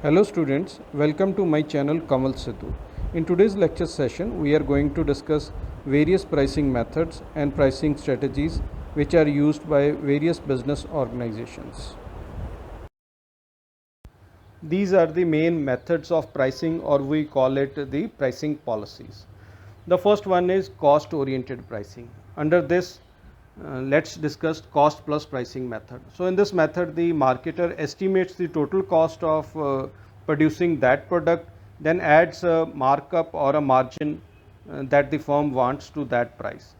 Hello students, welcome to my channel Kamal Sidhu. In today's lecture session, we are going to discuss various pricing methods and pricing strategies which are used by various business organizations. These are the main methods of pricing, or we call it the pricing policies. The first one is cost oriented pricing. Under this, let's discuss cost plus pricing method. So in this method, the marketer estimates the total cost of producing that product, then adds a markup or a margin that the firm wants to that price.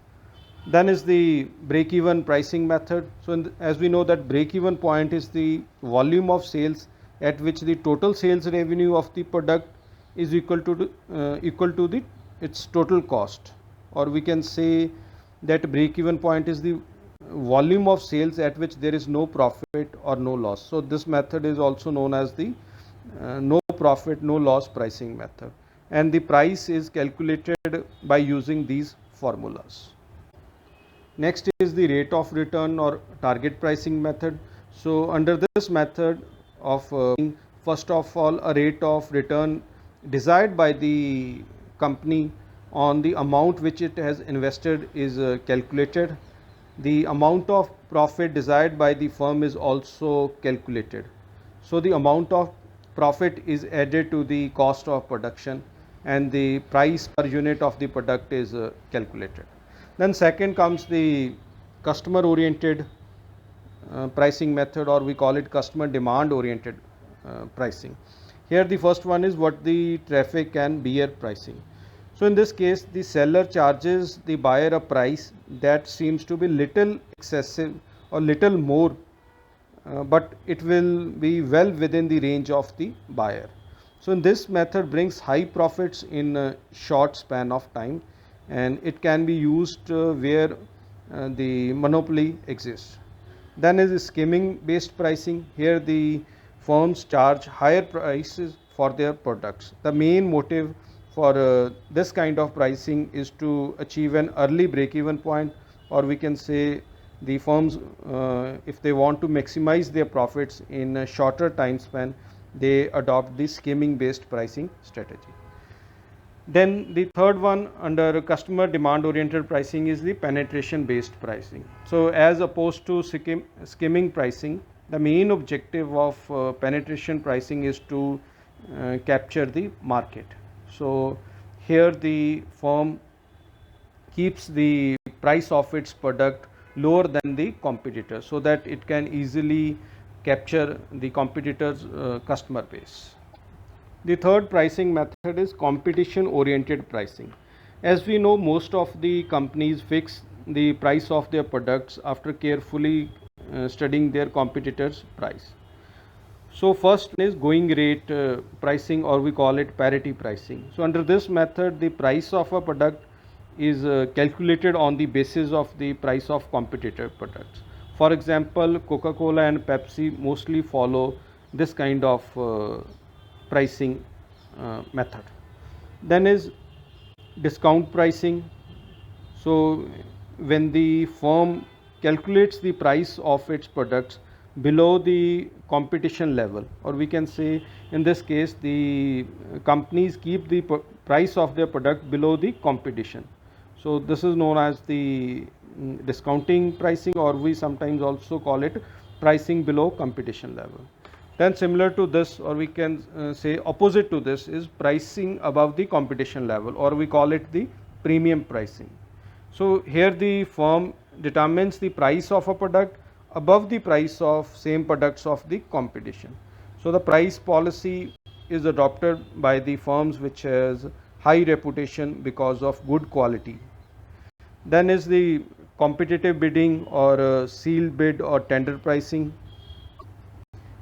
Then is the break even pricing method. So as we know that break even point is the volume of sales at which the total sales revenue of the product is equal to the its total cost, or we can say that break even point is the volume of sales at which there is no profit or no loss. So this method is also known as the no profit no loss pricing method, and the price is calculated by using these formulas. Next is the rate of return or target pricing method. So under this method of first of all, a rate of return desired by the company on the amount which it has invested is calculated. The amount of profit desired by the firm is also calculated. So the amount of profit is added to the cost of production, and the price per unit of the product is calculated. Then second comes the customer oriented pricing method, or we call it customer demand oriented pricing. Here the first one is what the traffic can bear pricing. So in this case, the seller charges the buyer a price that seems to be little excessive or little more, but it will be well within the range of the buyer. So in this method brings high profits in a short span of time, and it can be used where the monopoly exists. Then is skimming based pricing. Here the firms charge higher prices for their products. The main motive for this kind of pricing is to achieve an early break even point, or we can say the firms, if they want to maximize their profits in a shorter time span, they adopt the skimming based pricing strategy. Then the third one under customer demand oriented pricing is the penetration based pricing. So as opposed to skimming pricing, the main objective of penetration pricing is to capture the market. So here the firm keeps the price of its product lower than the competitor, so that it can easily capture the competitor's customer base. The third pricing method is competition oriented pricing. As we know, most of the companies fix the price of their products after carefully studying their competitors' price. So first is going rate pricing, or we call it parity pricing. So under this method, the price of a product is calculated on the basis of the price of competitor products. For example, Coca-Cola and Pepsi mostly follow this kind of pricing method. Then is discount pricing. So when the firm calculates the price of its products below the competition level, or we can say in this case the companies keep the price of their product below the competition. So this is known as the discounting pricing, or we sometimes also call it pricing below competition level. Then similar to this, or we can say opposite to this, is pricing above the competition level, or we call it the premium pricing. So here the firm determines the price of a product above the price of same products of the competition. So the price policy is adopted by the firms which has high reputation because of good quality. Then is the competitive bidding, or sealed bid or tender pricing.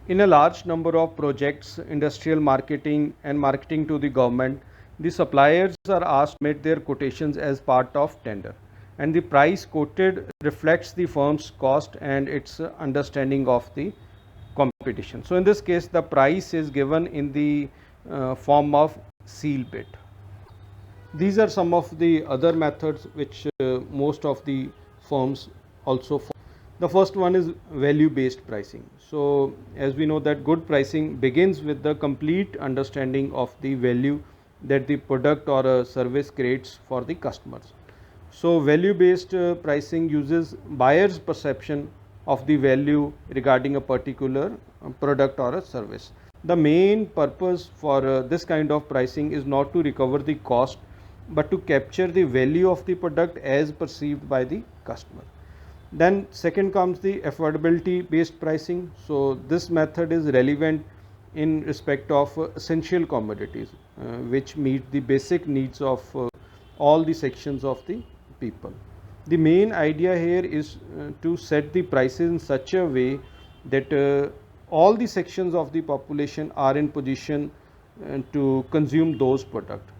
In a large number of projects, industrial marketing and marketing to the government, the suppliers are asked to make their quotations as part of tender, and the price quoted reflects the firm's cost and its understanding of the competition. So in this case, the price is given in the form of seal bid. These are some of the other methods which most of the firms also follow. The first one is value based pricing. So as we know that good pricing begins with the complete understanding of the value that the product or a service creates for the customers. So value based pricing uses buyer's perception of the value regarding a particular product or a service. The main purpose for this kind of pricing is not to recover the cost but to capture the value of the product as perceived by the customer. Then second comes the affordability based pricing. So this method is relevant in respect of essential commodities which meet the basic needs of all the sections of the people. The main idea here is to set the prices in such a way that all the sections of the population are in position to consume those products,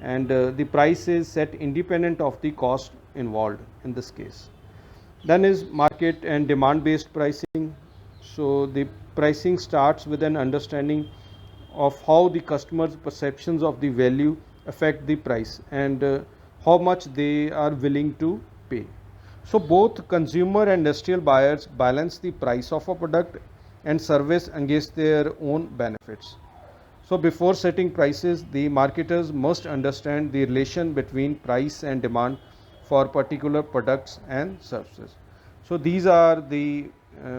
and the price is set independent of the cost involved in this case. Then is market and demand based pricing. So the pricing starts with an understanding of how the customer's perceptions of the value affect the price, and how much they are willing to pay. So both consumer and industrial buyers balance the price of a product and service against their own benefits. So before setting prices, the marketers must understand the relation between price and demand for particular products and services. So these are the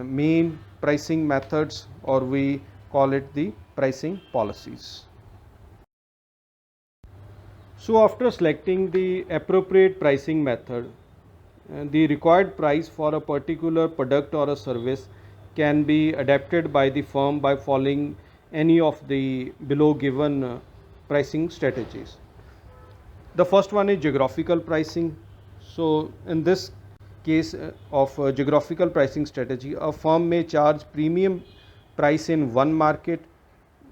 main pricing methods, or we call it the pricing policies. So after selecting the appropriate pricing method, the required price for a particular product or a service can be adapted by the firm by following any of the below given pricing strategies. The first one is geographical pricing. So in this case of geographical pricing strategy, a firm may charge premium price in one market,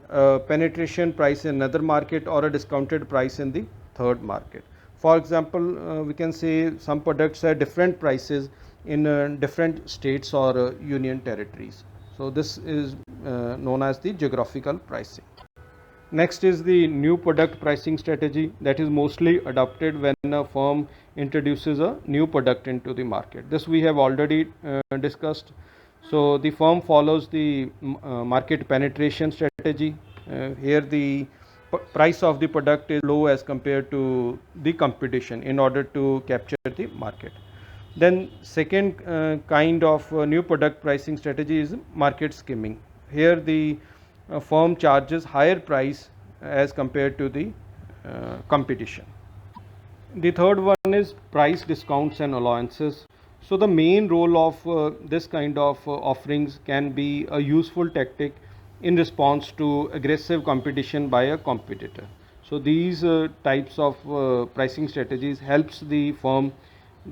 penetration price in another market, or a discounted price in the third market. For example, we can say some products have different prices in different states or union territories. So this is known as the geographical pricing. Next is the new product pricing strategy, that is mostly adopted when a firm introduces a new product into the market. This we have already discussed. So the firm follows the market penetration strategy. Here the price of the product is low as compared to the competition in order to capture the market. Then second kind of new product pricing strategy is market skimming. Here the firm charges higher price as compared to the competition. The third one is price discounts and allowances. So the main role of this kind of offerings can be a useful tactic in response to aggressive competition by a competitor. So these types of pricing strategies helps the firm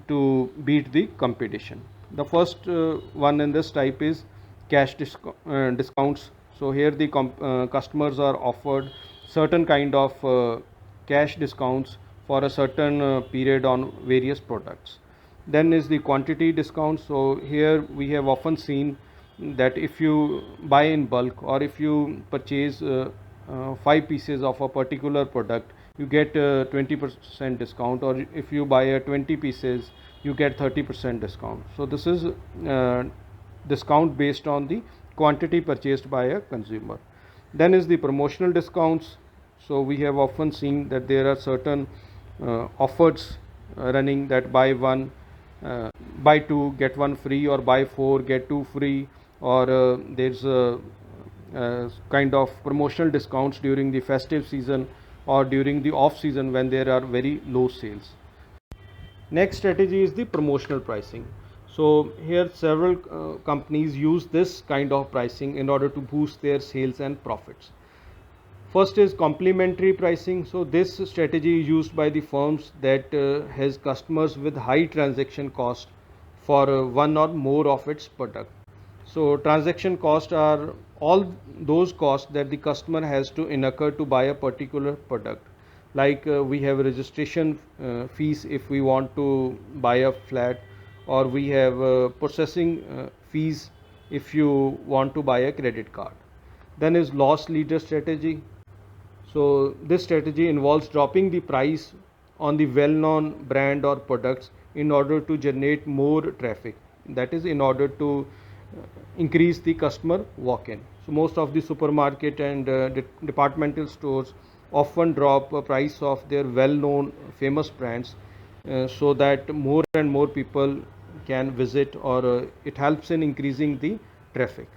to beat the competition. The first one in this type is cash discounts. So here the customers are offered certain kind of cash discounts for a certain period on various products. Then is the quantity discounts. So here we have often seen that if you buy in bulk, or if you purchase 5 pieces of a particular product, you get 20% discount, or if you buy 20 pieces, you get 30% discount. So this is discount based on the quantity purchased by a consumer. Then is the promotional discounts. So we have often seen that there are certain offers running, that buy two get one free, or buy four get two free, or there's a kind of promotional discounts during the festive season or during the off season when there are very low sales. Next strategy is the promotional pricing. So here several companies use this kind of pricing in order to boost their sales and profits. First is complementary pricing. So this strategy is used by the firms that has customers with high transaction cost for one or more of its product. So transaction costs are all those costs that the customer has to incur to buy a particular product. Like we have registration fees if we want to buy a flat, or we have processing fees if you want to buy a credit card. Then is loss leader strategy. So this strategy involves dropping the price on the well-known brand or products in order to generate more traffic. that is in order to increase the customer walk-in. So most of the supermarket and departmental stores often drop a price of their well-known famous brands so that more and more people can visit, or it helps in increasing the traffic.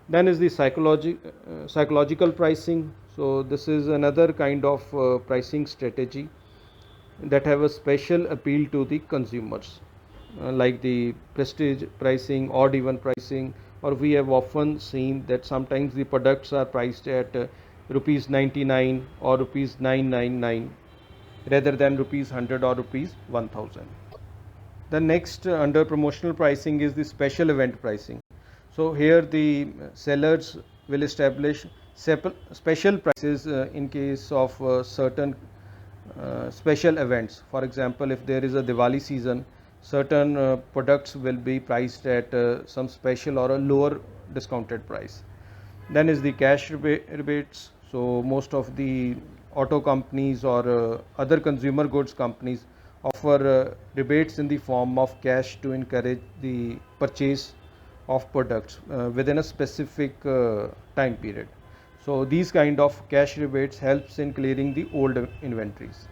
Then is the psychological pricing. So this is another kind of pricing strategy that have a special appeal to the consumers, like the prestige pricing, odd even pricing, or we have often seen that sometimes the products are priced at rupees 99 or rupees 999 rather than rupees 100 or rupees 1000. The next under promotional pricing is the special event pricing. So here the sellers will establish special prices in case of certain special events. For example, if there is a Diwali season, certain products will be priced at some special or a lower discounted price. Then is the cash rebates. So most of the auto companies or other consumer goods companies offer rebates in the form of cash to encourage the purchase of products within a specific time period. So these kind of cash rebates helps in clearing the old inventories.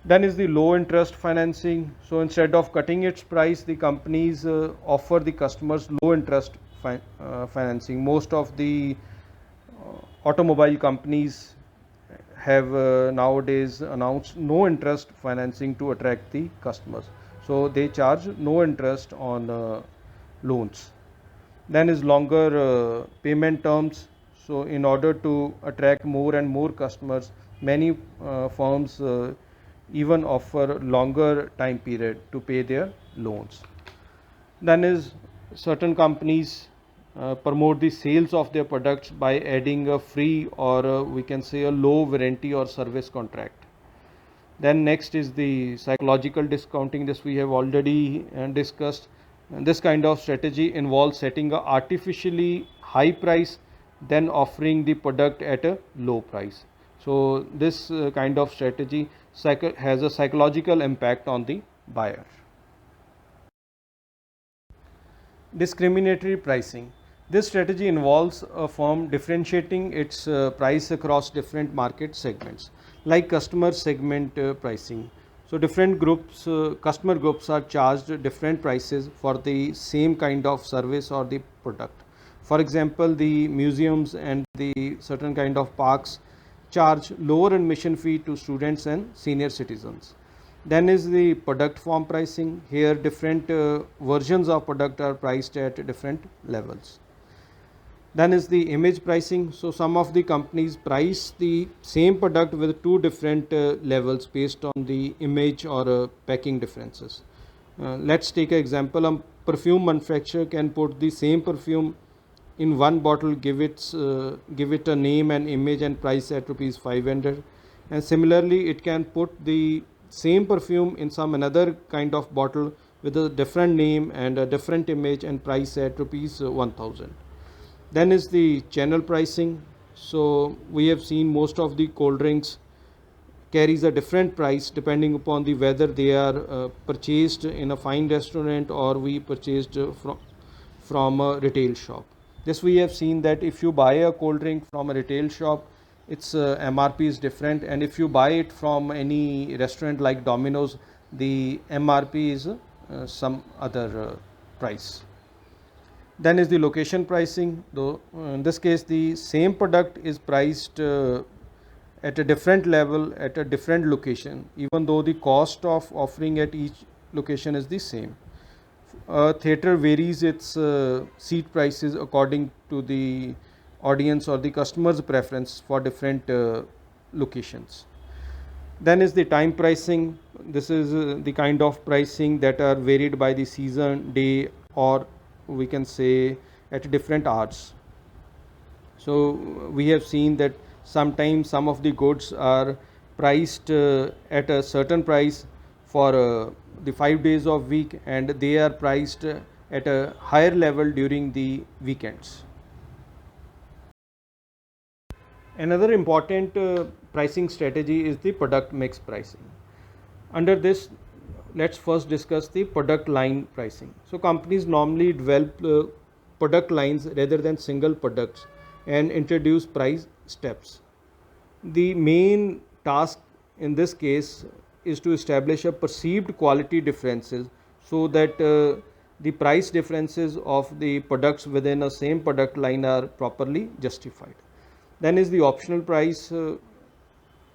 Then is the low interest financing. So instead of cutting its price, the companies offer the customers low interest financing. Most of the automobile companies have nowadays announced no interest financing to attract the customers. So they charge no interest on loans. Then is longer payment terms. So in order to attract more and more customers, many firms even offer longer time period to pay their loans. Then is certain companies promote the sales of their products by adding a free, or we can say a low warranty or service contract. Then next is the psychological discounting. This we have already discussed. And this kind of strategy involves setting a artificially high price, then offering the product at a low price. So this kind of strategy has a psychological impact on the buyer. Discriminatory pricing. This strategy involves a firm differentiating its price across different market segments, like customer segment pricing. So different groups, customer groups are charged different prices for the same kind of service or the product. For example, the museums and the certain kind of parks charge lower admission fee to students and senior citizens. Then is the product form pricing. Here different versions of product are priced at different levels. Then is the image pricing. So some of the companies price the same product with two different levels based on the image or packing differences. Let's take an example. A perfume manufacturer can put the same perfume in one bottle, give it a name and image and price at rupees 500, and similarly it can put the same perfume in some another kind of bottle with a different name and a different image and price at rupees 1000. Then is the channel pricing. So we have seen most of the cold drinks carries a different price depending upon the whether they are purchased in a fine restaurant or we purchased from a retail shop. This we have seen that if you buy a cold drink from a retail shop, its MRP is different, and if you buy it from any restaurant like Domino's, the MRP is some other price. Then is the location pricing. Though in this case the same product is priced at a different level at a different location, even though the cost of offering at each location is the same. Theater varies its seat prices according to the audience or the customer's preference for different locations. Then is the time pricing. This is the kind of pricing that are varied by the season, day, or we can say at different hours. So we have seen that sometimes some of the goods are priced at a certain price for the 5 days of week, and they are priced at a higher level during the weekends. Another important pricing strategy is the product mix pricing. Under this, let's first discuss the product line pricing. So companies normally develop product lines rather than single products and introduce price steps. The main task in this case is to establish a perceived quality differences so that the price differences of the products within a same product line are properly justified. Then is the optional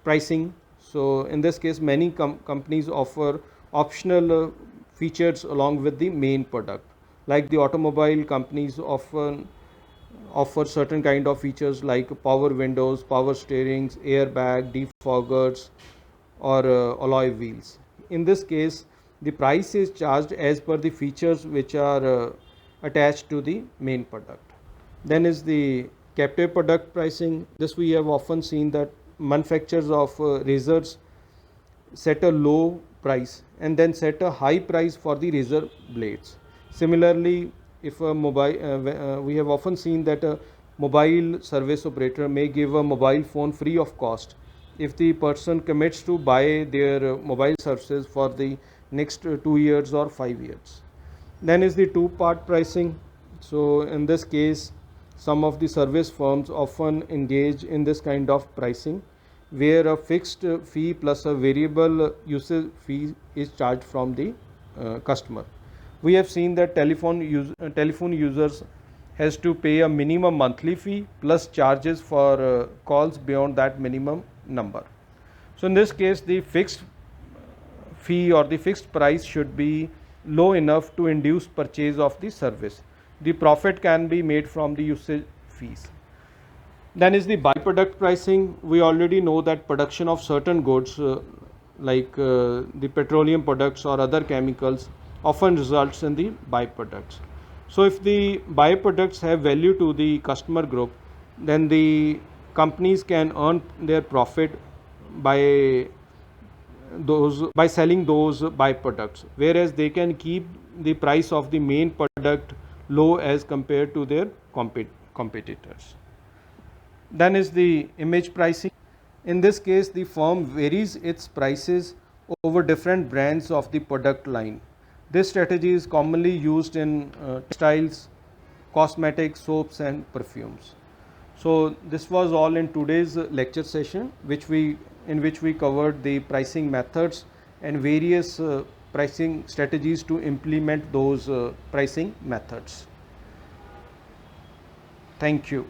pricing. So in this case, many companies offer optional features along with the main product. Like the automobile companies often offer certain kind of features like power windows, power steerings, airbag, defoggers, or alloy wheels. In this case, the price is charged as per the features which are attached to the main product. Then is the captive product pricing. This we have often seen that manufacturers of razors set a low price and then set a high price for the razor blades. Similarly, if a we have often seen that a mobile service operator may give a mobile phone free of cost if the person commits to buy their mobile services for the next 2 years or 5 years. Then is the two-part pricing. So in this case, some of the service firms often engage in this kind of pricing where a fixed fee plus a variable usage fee is charged from the customer. We have seen that telephone users has to pay a minimum monthly fee plus charges for calls beyond that minimum number. So in this case, the fixed fee or the fixed price should be low enough to induce purchase of the service. The profit can be made from the usage fees. Then is the byproduct pricing. We already know that production of certain goods like the petroleum products or other chemicals often results in the byproducts. So if the byproducts have value to the customer group, then the companies can earn their profit by selling those byproducts, whereas they can keep the price of the main product low as compared to their competitors. Then is the image pricing. In this case, the firm varies its prices over different brands of the product line. This strategy is commonly used in textiles, cosmetics, soaps and perfumes. So this was all in today's lecture session, in which we covered the pricing methods and various pricing strategies to implement those pricing methods. Thank you.